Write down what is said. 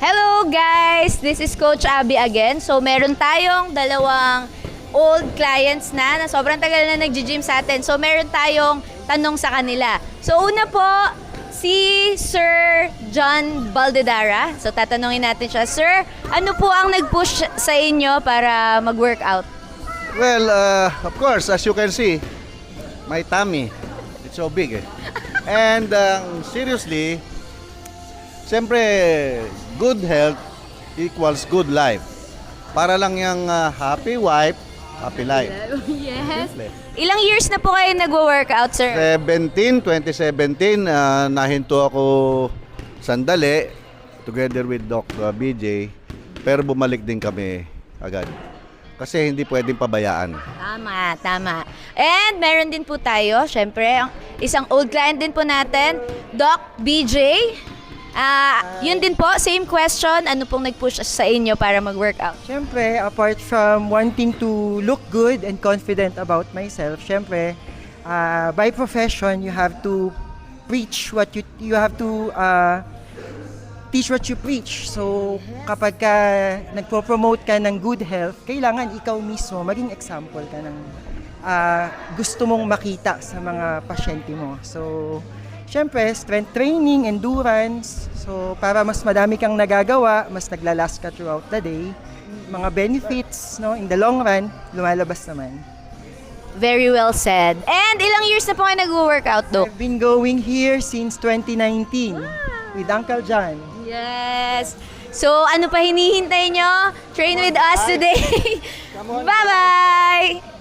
Hello guys! This is Coach Abby again. So meron tayong dalawang old clients na sobrang tagal na nag-gym sa atin. So meron tayong tanong sa kanila. So una po, si Sir John Baldedara. So tatanungin natin siya, Sir, ano po ang nag-push sa inyo para mag-workout? Well, of course, as you can see, my tummy, it's so big eh. And seriously, siyempre, good health equals good life. Para lang yung happy wife, happy life. Yes. Ilang years na po kayo nag-workout, Sir? 2017, nahinto ako sandali together with Doc BJ, pero bumalik din kami agad. Kasi hindi pwedeng pabayaan. Tama, tama. And meron din po tayo, syempre, isang old client din po natin, Doc BJ. Yun din po, same question, ano pong nag-push sa inyo para mag-workout? Siyempre, apart from wanting to look good and confident about myself, siyempre, by profession, you have to preach what you have to teach what you preach. So, kapag ka nagpo-promote ka ng good health, kailangan ikaw mismo maging example ka ng gusto mong makita sa mga pasyente mo. So, siyempre, strength training, endurance. So, para mas madami kang nagagawa, mas naglalast ka throughout the day. Mga benefits, no, in the long run, lumalabas naman. Very well said. And ilang years na po kayo nag-workout, Doc? I've been going here since 2019 with Uncle John. Yes. So, ano pa hinihintay nyo? Train with us today. Bye-bye!